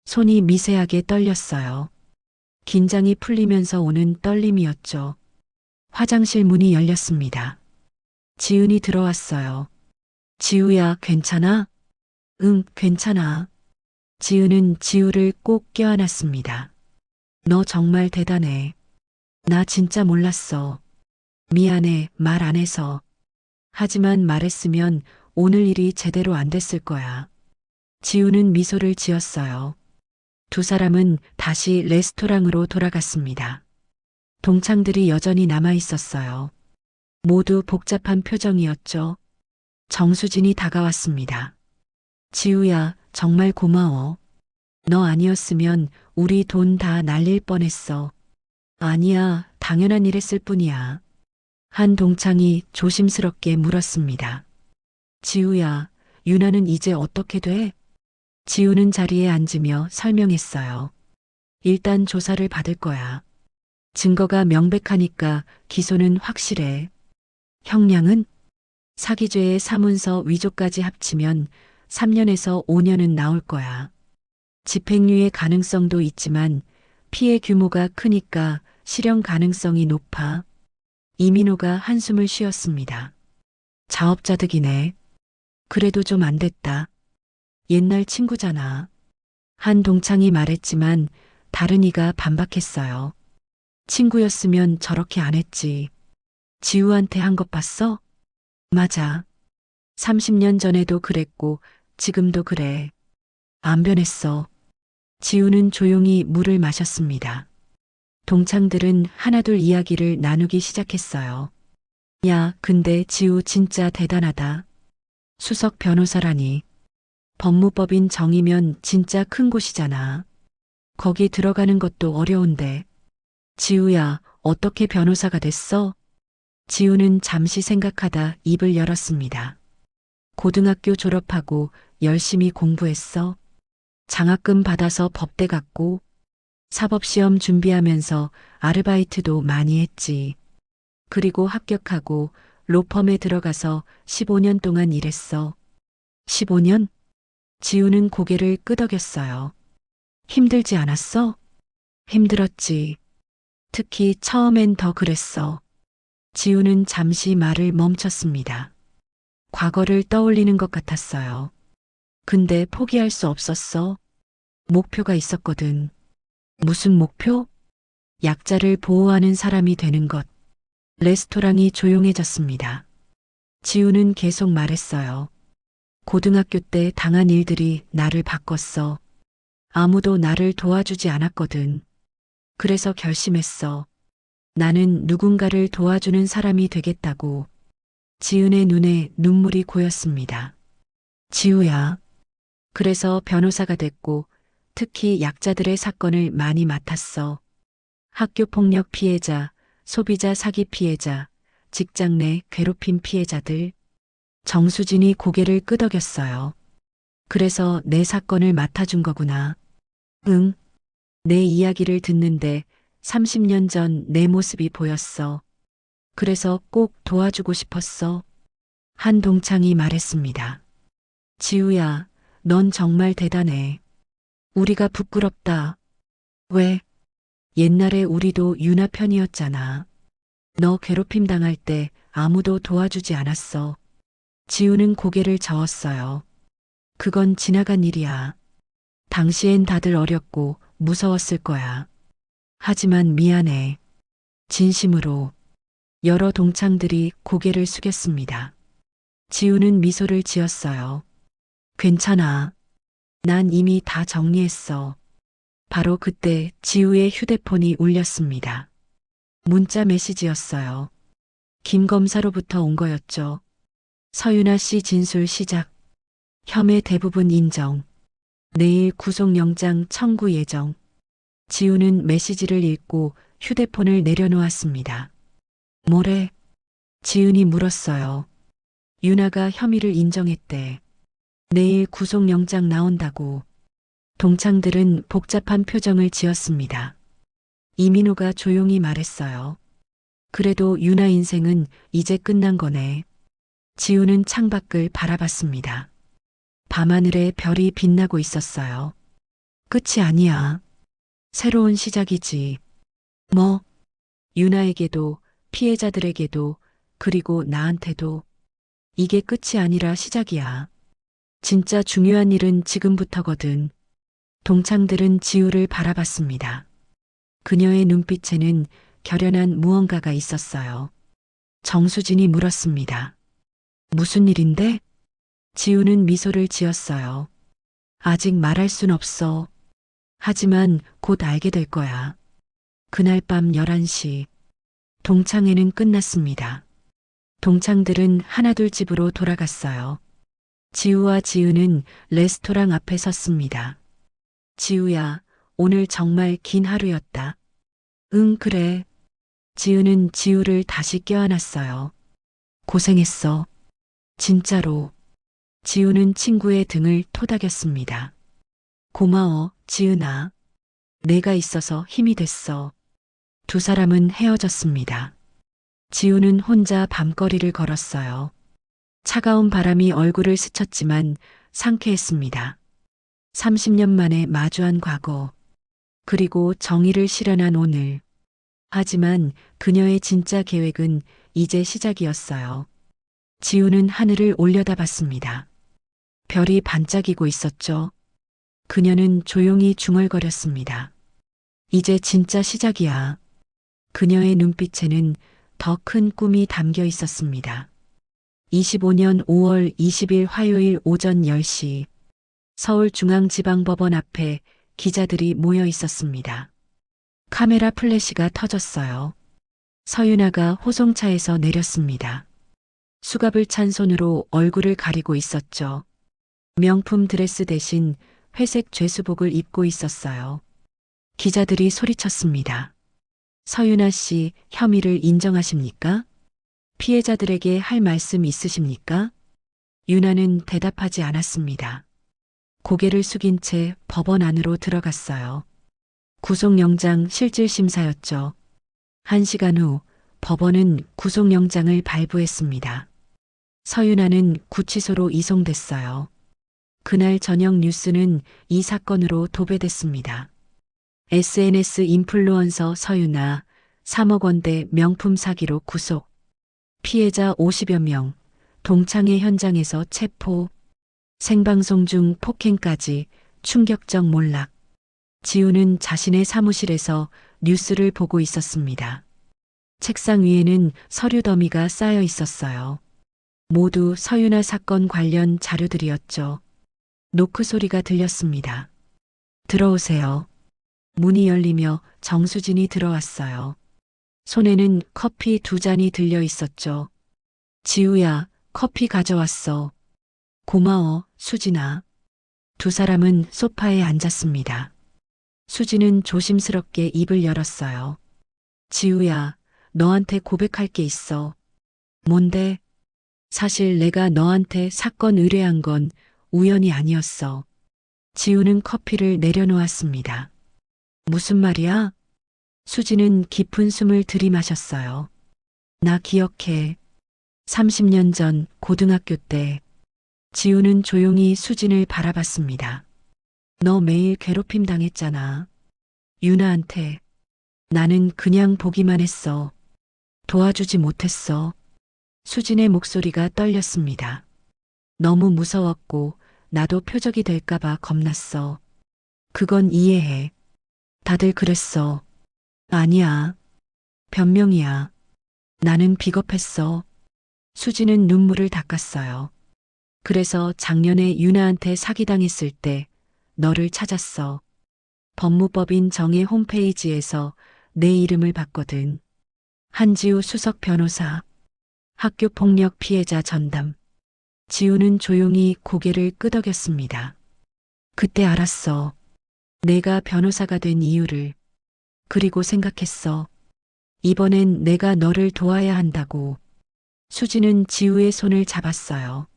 A: 손이 미세하게 떨렸어요. 긴장이 풀리면서 오는 떨림이었죠. 화장실 문이 열렸습니다. 지은이 들어왔어요. 지우야, 괜찮아? 응, 괜찮아. 지은은 지우를 꼭 껴안았습니다. 너 정말 대단해. 나 진짜 몰랐어. 미안해, 말 안 해서. 하지만 말했으면 오늘 일이 제대로 안 됐을 거야. 지우는 미소를 지었어요. 두 사람은 다시 레스토랑으로 돌아갔습니다. 동창들이 여전히 남아 있었어요. 모두 복잡한 표정이었죠. 정수진이 다가왔습니다. 지우야, 정말 고마워. 너 아니었으면 우리 돈 다 날릴 뻔했어. 아니야, 당연한 일했을 뿐이야. 한 동창이 조심스럽게 물었습니다. 지우야, 유나는 이제 어떻게 돼? 지우는 자리에 앉으며 설명했어요. 일단 조사를 받을 거야. 증거가 명백하니까 기소는 확실해. 형량은? 사기죄의 사문서 위조까지 합치면 3년에서 5년은 나올 거야. 집행유예 가능성도 있지만 피해 규모가 크니까 실형 가능성이 높아. 이민호가 한숨을 쉬었습니다. 자업자득이네. 그래도 좀 안 됐다. 옛날 친구잖아. 한 동창이 말했지만 다른 이가 반박했어요. 친구였으면 저렇게 안 했지. 지우한테 한 것 봤어? 맞아. 30년 전에도 그랬고 지금도 그래. 안 변했어. 지우는 조용히 물을 마셨습니다. 동창들은 하나둘 이야기를 나누기 시작했어요. 야, 근데 지우 진짜 대단하다. 수석 변호사라니. 법무법인 정이면 진짜 큰 곳이잖아. 거기 들어가는 것도 어려운데. 지우야, 어떻게 변호사가 됐어? 지우는 잠시 생각하다 입을 열었습니다. 고등학교 졸업하고 열심히 공부했어. 장학금 받아서 법대 갔고, 사법시험 준비하면서 아르바이트도 많이 했지. 그리고 합격하고 로펌에 들어가서 15년 동안 일했어. 15년? 지우는 고개를 끄덕였어요. 힘들지 않았어? 힘들었지. 특히 처음엔 더 그랬어. 지우는 잠시 말을 멈췄습니다. 과거를 떠올리는 것 같았어요. 근데 포기할 수 없었어. 목표가 있었거든. 무슨 목표? 약자를 보호하는 사람이 되는 것. 레스토랑이 조용해졌습니다. 지우는 계속 말했어요. 고등학교 때 당한 일들이 나를 바꿨어. 아무도 나를 도와주지 않았거든. 그래서 결심했어. 나는 누군가를 도와주는 사람이 되겠다고. 지은의 눈에 눈물이 고였습니다. 지우야. 그래서 변호사가 됐고 특히 약자들의 사건을 많이 맡았어. 학교 폭력 피해자, 소비자 사기 피해자, 직장 내 괴롭힘 피해자들. 정수진이 고개를 끄덕였어요. 그래서 내 사건을 맡아준 거구나. 응. 내 이야기를 듣는데 30년 전 내 모습이 보였어. 그래서 꼭 도와주고 싶었어. 한 동창이 말했습니다. 지우야, 넌 정말 대단해. 우리가 부끄럽다. 왜? 옛날에 우리도 유나 편이었잖아. 너 괴롭힘 당할 때 아무도 도와주지 않았어. 지우는 고개를 저었어요. 그건 지나간 일이야. 당시엔 다들 어렸고 무서웠을 거야. 하지만 미안해. 진심으로. 여러 동창들이 고개를 숙였습니다. 지우는 미소를 지었어요. 괜찮아. 난 이미 다 정리했어. 바로 그때 지우의 휴대폰이 울렸습니다. 문자 메시지였어요. 김 검사로부터 온 거였죠. 서윤아 씨 진술 시작. 혐의 대부분 인정. 내일 구속영장 청구 예정. 지우는 메시지를 읽고 휴대폰을 내려놓았습니다. 뭐래? 지은이 물었어요. 유나가 혐의를 인정했대. 내일 구속영장 나온다고. 동창들은 복잡한 표정을 지었습니다. 이민호가 조용히 말했어요. 그래도 유나 인생은 이제 끝난 거네. 지우는 창밖을 바라봤습니다. 밤하늘에 별이 빛나고 있었어요. 끝이 아니야. 새로운 시작이지. 뭐? 유나에게도, 피해자들에게도, 그리고 나한테도. 이게 끝이 아니라 시작이야. 진짜 중요한 일은 지금부터거든. 동창들은 지우를 바라봤습니다. 그녀의 눈빛에는 결연한 무언가가 있었어요. 정수진이 물었습니다. 무슨 일인데? 지우는 미소를 지었어요. 아직 말할 순 없어. 하지만 곧 알게 될 거야. 그날 밤 11시. 동창회는 끝났습니다. 동창들은 하나둘 집으로 돌아갔어요. 지우와 지은은 레스토랑 앞에 섰습니다. 지우야, 오늘 정말 긴 하루였다. 응, 그래. 지은은 지우를 다시 껴안았어요. 고생했어. 진짜로. 지우는 친구의 등을 토닥였습니다. 고마워, 지은아. 내가 있어서 힘이 됐어. 두 사람은 헤어졌습니다. 지우는 혼자 밤거리를 걸었어요. 차가운 바람이 얼굴을 스쳤지만 상쾌했습니다. 30년 만에 마주한 과거, 그리고 정의를 실현한 오늘. 하지만 그녀의 진짜 계획은 이제 시작이었어요. 지우는 하늘을 올려다봤습니다. 별이 반짝이고 있었죠. 그녀는 조용히 중얼거렸습니다. 이제 진짜 시작이야. 그녀의 눈빛에는 더 큰 꿈이 담겨 있었습니다. 25년 5월 20일 화요일 오전 10시 서울중앙지방법원 앞에 기자들이 모여 있었습니다. 카메라 플래시가 터졌어요. 서윤아가 호송차에서 내렸습니다. 수갑을 찬 손으로 얼굴을 가리고 있었죠. 명품 드레스 대신 회색 죄수복을 입고 있었어요. 기자들이 소리쳤습니다. 서윤아 씨 혐의를 인정하십니까? 피해자들에게 할 말씀 있으십니까? 유나는 대답하지 않았습니다. 고개를 숙인 채 법원 안으로 들어갔어요. 구속영장 실질심사였죠. 1시간 후 법원은 구속영장을 발부했습니다. 서윤아는 구치소로 이송됐어요. 그날 저녁 뉴스는 이 사건으로 도배됐습니다. SNS 인플루언서 서윤아 3억 원대 명품 사기로 구속. 피해자 50여 명, 동창회 현장에서 체포. 생방송 중 폭행까지 충격적 몰락. 지우는 자신의 사무실에서 뉴스를 보고 있었습니다. 책상 위에는 서류 더미가 쌓여 있었어요. 모두 서윤아 사건 관련 자료들이었죠. 노크 소리가 들렸습니다. 들어오세요. 문이 열리며 정수진이 들어왔어요. 손에는 커피 2잔이 들려 있었죠. 지우야, 커피 가져왔어. 고마워, 수진아. 두 사람은 소파에 앉았습니다. 수진은 조심스럽게 입을 열었어요. 지우야, 너한테 고백할 게 있어. 뭔데? 사실 내가 너한테 사건 의뢰한 건 우연이 아니었어. 지우는 커피를 내려놓았습니다. 무슨 말이야? 수진은 깊은 숨을 들이마셨어요. 나 기억해. 30년 전 고등학교 때 지우는 조용히 수진을 바라봤습니다. 너 매일 괴롭힘 당했잖아. 유나한테. 나는 그냥 보기만 했어. 도와주지 못했어. 수진의 목소리가 떨렸습니다. 너무 무서웠고 나도 표적이 될까봐 겁났어. 그건 이해해. 다들 그랬어. 아니야. 변명이야. 나는 비겁했어. 수진은 눈물을 닦았어요. 그래서 작년에 유나한테 사기당했을 때 너를 찾았어. 법무법인 정의 홈페이지에서 내 이름을 봤거든. 한지우 수석 변호사. 학교폭력 피해자 전담. 지우는 조용히 고개를 끄덕였습니다. 그때 알았어. 내가 변호사가 된 이유를. 그리고 생각했어. 이번엔 내가 너를 도와야 한다고. 수지는 지우의 손을 잡았어요.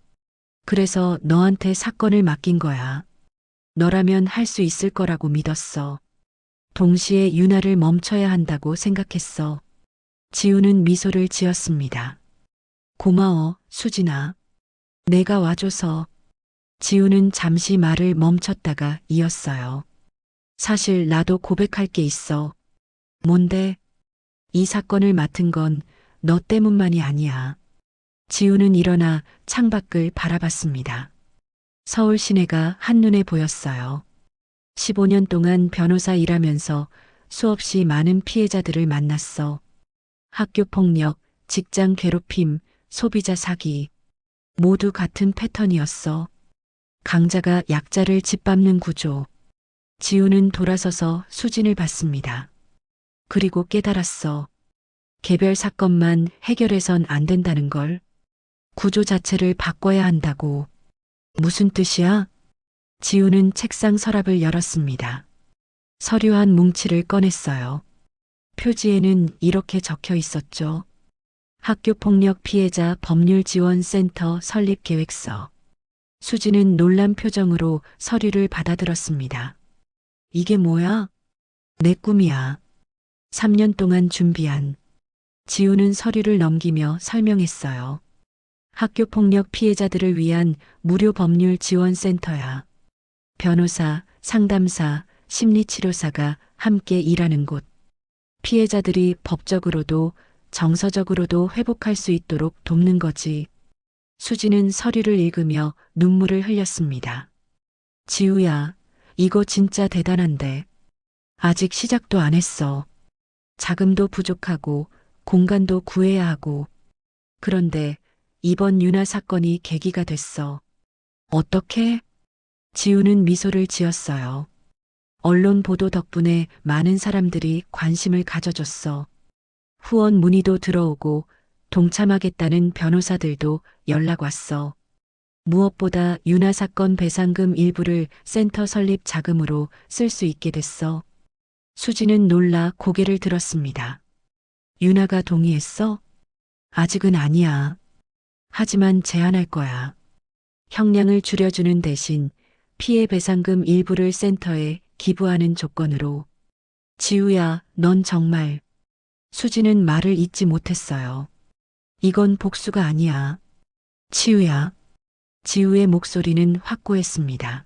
A: 그래서 너한테 사건을 맡긴 거야. 너라면 할 수 있을 거라고 믿었어. 동시에 유나를 멈춰야 한다고 생각했어. 지우는 미소를 지었습니다. 고마워, 수진아. 내가 와줘서. 지우는 잠시 말을 멈췄다가 이었어요. 사실 나도 고백할 게 있어. 뭔데? 이 사건을 맡은 건 너 때문만이 아니야. 지우는 일어나 창밖을 바라봤습니다. 서울 시내가 한눈에 보였어요. 15년 동안 변호사 일하면서 수없이 많은 피해자들을 만났어. 학교 폭력, 직장 괴롭힘, 소비자 사기. 모두 같은 패턴이었어. 강자가 약자를 짓밟는 구조. 지우는 돌아서서 수진을 봤습니다. 그리고 깨달았어. 개별 사건만 해결해선 안 된다는 걸. 구조 자체를 바꿔야 한다고. 무슨 뜻이야? 지우는 책상 서랍을 열었습니다. 서류 한 뭉치를 꺼냈어요. 표지에는 이렇게 적혀 있었죠. 학교폭력 피해자 법률지원센터 설립 계획서. 수지는 놀란 표정으로 서류를 받아들었습니다. 이게 뭐야? 내 꿈이야. 3년 동안 준비한. 지우는 서류를 넘기며 설명했어요. 학교폭력 피해자들을 위한 무료 법률 지원센터야. 변호사, 상담사, 심리치료사가 함께 일하는 곳. 피해자들이 법적으로도 정서적으로도 회복할 수 있도록 돕는 거지. 수지는 서류를 읽으며 눈물을 흘렸습니다. 지우야, 이거 진짜 대단한데. 아직 시작도 안 했어. 자금도 부족하고 공간도 구해야 하고. 그런데 이번 유나 사건이 계기가 됐어. 어떻게? 지우는 미소를 지었어요. 언론 보도 덕분에 많은 사람들이 관심을 가져줬어. 후원 문의도 들어오고 동참하겠다는 변호사들도 연락 왔어. 무엇보다 유나 사건 배상금 일부를 센터 설립 자금으로 쓸 수 있게 됐어. 수지는 놀라 고개를 들었습니다. 유나가 동의했어? 아직은 아니야. 하지만 제안할 거야. 형량을 줄여주는 대신 피해 배상금 일부를 센터에 기부하는 조건으로. 지우야, 넌 정말. 수지는 말을 잇지 못했어요. 이건 복수가 아니야. 치유야. 지우의 목소리는 확고했습니다.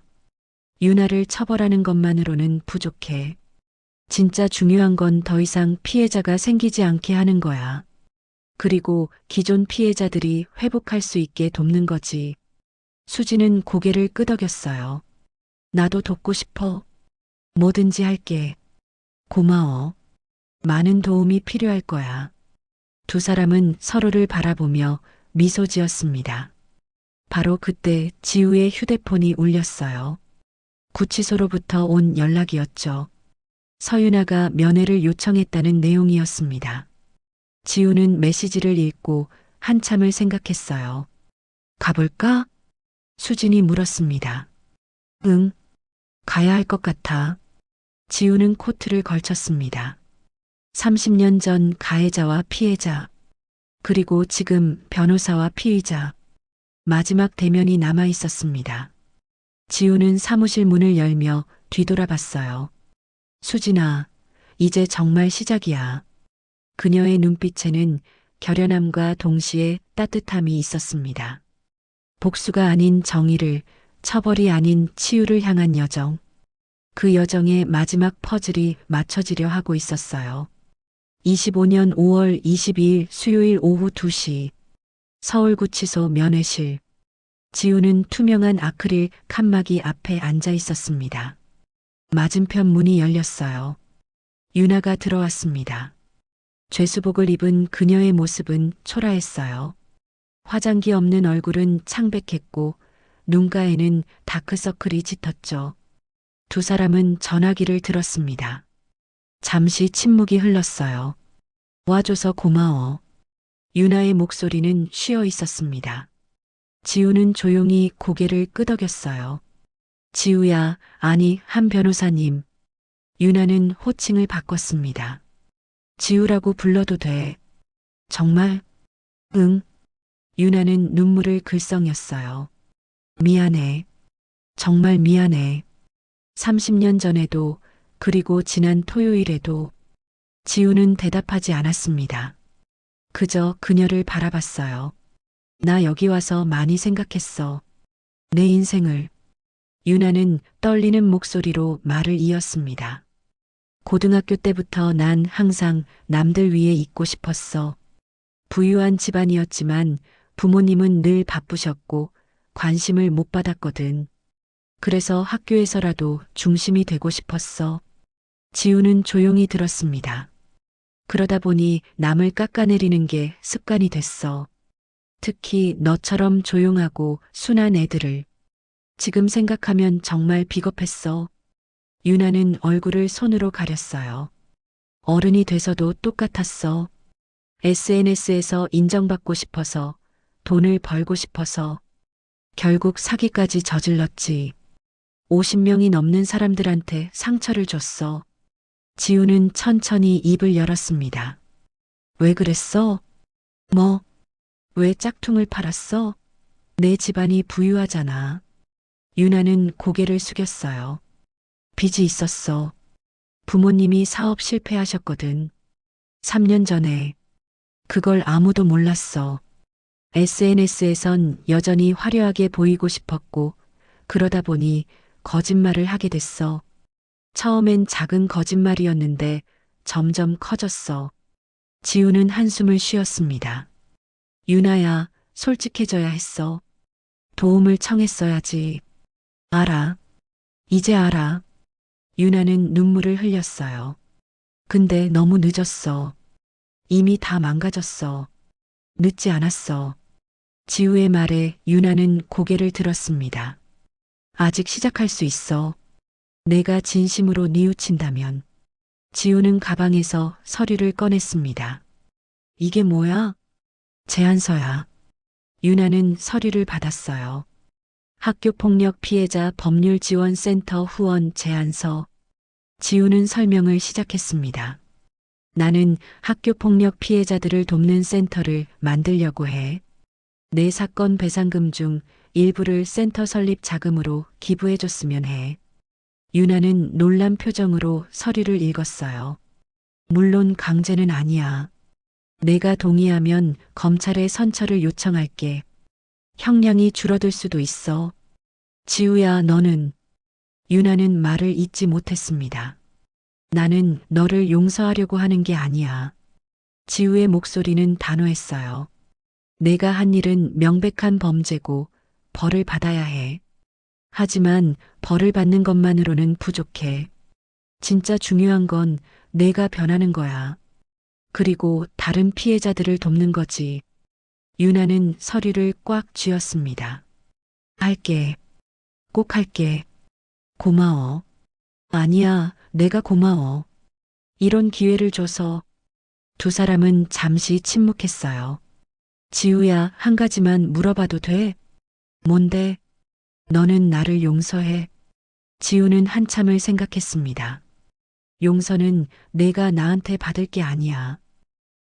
A: 유나를 처벌하는 것만으로는 부족해. 진짜 중요한 건 더 이상 피해자가 생기지 않게 하는 거야. 그리고 기존 피해자들이 회복할 수 있게 돕는 거지. 수지는 고개를 끄덕였어요. 나도 돕고 싶어. 뭐든지 할게. 고마워. 많은 도움이 필요할 거야. 두 사람은 서로를 바라보며 미소 지었습니다. 바로 그때 지우의 휴대폰이 울렸어요. 구치소로부터 온 연락이었죠. 서윤아가 면회를 요청했다는 내용이었습니다. 지우는 메시지를 읽고 한참을 생각했어요. 가볼까? 수진이 물었습니다. 응, 가야 할 것 같아. 지우는 코트를 걸쳤습니다. 30년 전 가해자와 피해자, 그리고 지금 변호사와 피의자, 마지막 대면이 남아 있었습니다. 지우는 사무실 문을 열며 뒤돌아봤어요. 수진아, 이제 정말 시작이야. 그녀의 눈빛에는 결연함과 동시에 따뜻함이 있었습니다. 복수가 아닌 정의를, 처벌이 아닌 치유를 향한 여정. 그 여정의 마지막 퍼즐이 맞춰지려 하고 있었어요. 25년 5월 22일 수요일 오후 2시 서울구치소 면회실. 지우는 투명한 아크릴 칸막이 앞에 앉아 있었습니다. 맞은편 문이 열렸어요. 유나가 들어왔습니다. 죄수복을 입은 그녀의 모습은 초라했어요. 화장기 없는 얼굴은 창백했고 눈가에는 다크서클이 짙었죠. 두 사람은 전화기를 들었습니다. 잠시 침묵이 흘렀어요. 와줘서 고마워. 유나의 목소리는 쉬어 있었습니다. 지우는 조용히 고개를 끄덕였어요. 지우야, 아니, 한 변호사님. 유나는 호칭을 바꿨습니다. 지우라고 불러도 돼. 정말? 응. 유나는 눈물을 글썽였어요. 미안해. 정말 미안해. 30년 전에도, 그리고 지난 토요일에도. 지우는 대답하지 않았습니다. 그저 그녀를 바라봤어요. 나 여기 와서 많이 생각했어. 내 인생을. 유나는 떨리는 목소리로 말을 이었습니다. 고등학교 때부터 난 항상 남들 위에 있고 싶었어. 부유한 집안이었지만 부모님은 늘 바쁘셨고 관심을 못 받았거든. 그래서 학교에서라도 중심이 되고 싶었어. 지우는 조용히 들었습니다. 그러다 보니 남을 깎아내리는 게 습관이 됐어. 특히 너처럼 조용하고 순한 애들을. 지금 생각하면 정말 비겁했어. 유나는 얼굴을 손으로 가렸어요. 어른이 돼서도 똑같았어. SNS에서 인정받고 싶어서, 돈을 벌고 싶어서, 결국 사기까지 저질렀지. 50명이 넘는 사람들한테 상처를 줬어. 지우는 천천히 입을 열었습니다. 왜 그랬어? 뭐? 왜 짝퉁을 팔았어? 내 집안이 부유하잖아. 유나는 고개를 숙였어요. 빚이 있었어. 부모님이 사업 실패하셨거든. 3년 전에. 그걸 아무도 몰랐어. SNS에선 여전히 화려하게 보이고 싶었고, 그러다 보니 거짓말을 하게 됐어. 처음엔 작은 거짓말이었는데 점점 커졌어. 지우는 한숨을 쉬었습니다. 유나야, 솔직해져야 했어. 도움을 청했어야지. 알아. 이제 알아. 유나는 눈물을 흘렸어요. 근데 너무 늦었어. 이미 다 망가졌어. 늦지 않았어. 지우의 말에 유나는 고개를 들었습니다. 아직 시작할 수 있어. 내가 진심으로 뉘우친다면. 지우는 가방에서 서류를 꺼냈습니다. 이게 뭐야? 제안서야. 유나는 서류를 받았어요. 학교폭력 피해자 법률지원센터 후원 제안서. 지우는 설명을 시작했습니다. 나는 학교폭력 피해자들을 돕는 센터를 만들려고 해. 내 사건 배상금 중 일부를 센터 설립 자금으로 기부해줬으면 해. 유나는 놀란 표정으로 서류를 읽었어요. 물론 강제는 아니야. 내가 동의하면 검찰에 선처를 요청할게. 형량이 줄어들 수도 있어. 지우야, 너는. 유나는 말을 잇지 못했습니다. 나는 너를 용서하려고 하는 게 아니야. 지우의 목소리는 단호했어요. 내가 한 일은 명백한 범죄고 벌을 받아야 해. 하지만 벌을 받는 것만으로는 부족해. 진짜 중요한 건 내가 변하는 거야. 그리고 다른 피해자들을 돕는 거지. 유나는 서류를 꽉 쥐었습니다. 할게. 꼭 할게. 고마워. 아니야, 내가 고마워. 이런 기회를 줘서. 두 사람은 잠시 침묵했어요. 지우야, 한 가지만 물어봐도 돼? 뭔데? 너는 나를 용서해. 지우는 한참을 생각했습니다. 용서는 내가 나한테 받을 게 아니야.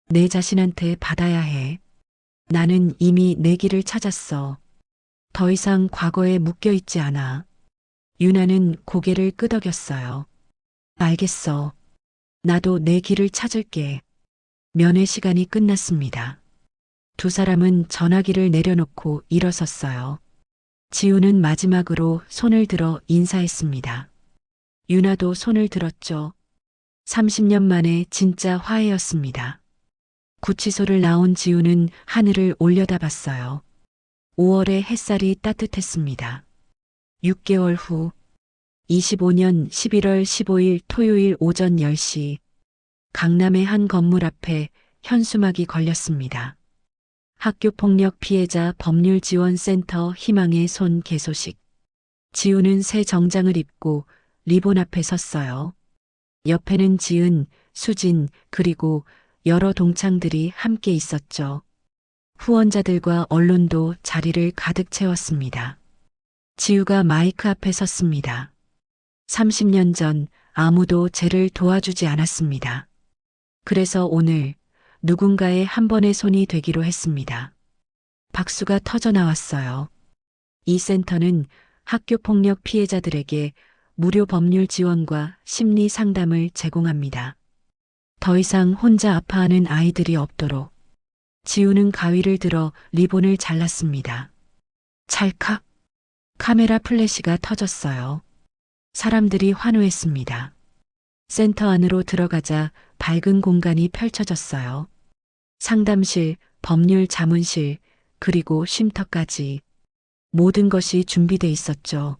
A: 내 자신한테 받아야 해. 나는 이미 내 길을 찾았어. 더 이상 과거에 묶여 있지 않아. 유나는 고개를 끄덕였어요. 알겠어. 나도 내 길을 찾을게. 면회 시간이 끝났습니다. 두 사람은 전화기를 내려놓고 일어섰어요. 지우는 마지막으로 손을 들어 인사했습니다. 유나도 손을 들었죠. 30년 만에 진짜 화해였습니다. 구치소를 나온 지우는 하늘을 올려다봤어요. 5월의 햇살이 따뜻했습니다. 6개월 후 25년 11월 15일 토요일 오전 10시 강남의 한 건물 앞에 현수막이 걸렸습니다. 학교폭력 피해자 법률지원센터 희망의 손 개소식. 지우는 새 정장을 입고 리본 앞에 섰어요. 옆에는 지은, 수진, 그리고 여러 동창들이 함께 있었죠. 후원자들과 언론도 자리를 가득 채웠습니다. 지우가 마이크 앞에 섰습니다. 30년 전 아무도 쟤를 도와주지 않았습니다. 그래서 오늘 누군가의 한 번의 손이 되기로 했습니다. 박수가 터져 나왔어요. 이 센터는 학교폭력 피해자들에게 무료 법률 지원과 심리 상담을 제공합니다. 더 이상 혼자 아파하는 아이들이 없도록. 지우는 가위를 들어 리본을 잘랐습니다. 찰칵. 카메라 플래시가 터졌어요. 사람들이 환호했습니다. 센터 안으로 들어가자 밝은 공간이 펼쳐졌어요. 상담실, 법률 자문실, 그리고 쉼터까지 모든 것이 준비돼 있었죠.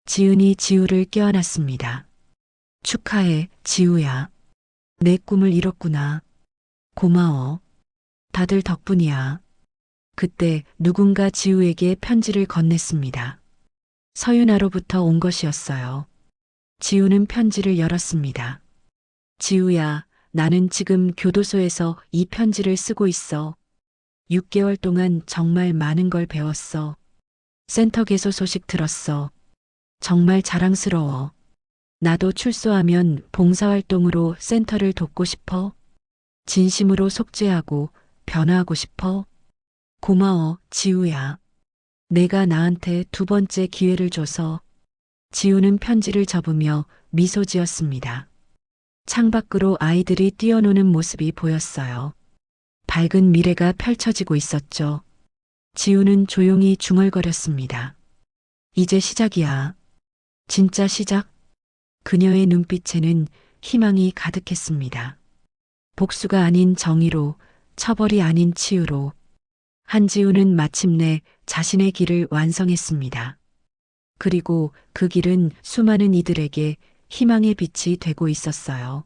A: 지은이 지우를 껴안았습니다. 축하해, 지우야. 내 꿈을 이뤘구나. 고마워. 다들 덕분이야. 그때 누군가 지우에게 편지를 건넸습니다. 서윤아로부터 온 것이었어요. 지우는 편지를 열었습니다. 지우야, 나는 지금 교도소에서 이 편지를 쓰고 있어. 6개월 동안 정말 많은 걸 배웠어. 센터 개소 소식 들었어. 정말 자랑스러워. 나도 출소하면 봉사활동으로 센터를 돕고 싶어. 진심으로 속죄하고 변화하고 싶어. 고마워, 지우야. 내가 나한테 두 번째 기회를 줘서. 지우는 편지를 접으며 미소 지었습니다. 창밖으로 아이들이 뛰어노는 모습이 보였어요. 밝은 미래가 펼쳐지고 있었죠. 지우는 조용히 중얼거렸습니다. 이제 시작이야. 진짜 시작. 그녀의 눈빛에는 희망이 가득했습니다. 복수가 아닌 정의로, 처벌이 아닌 치유로. 한지우는 마침내 자신의 길을 완성했습니다. 그리고 그 길은 수많은 이들에게 희망의 빛이 되고 있었어요.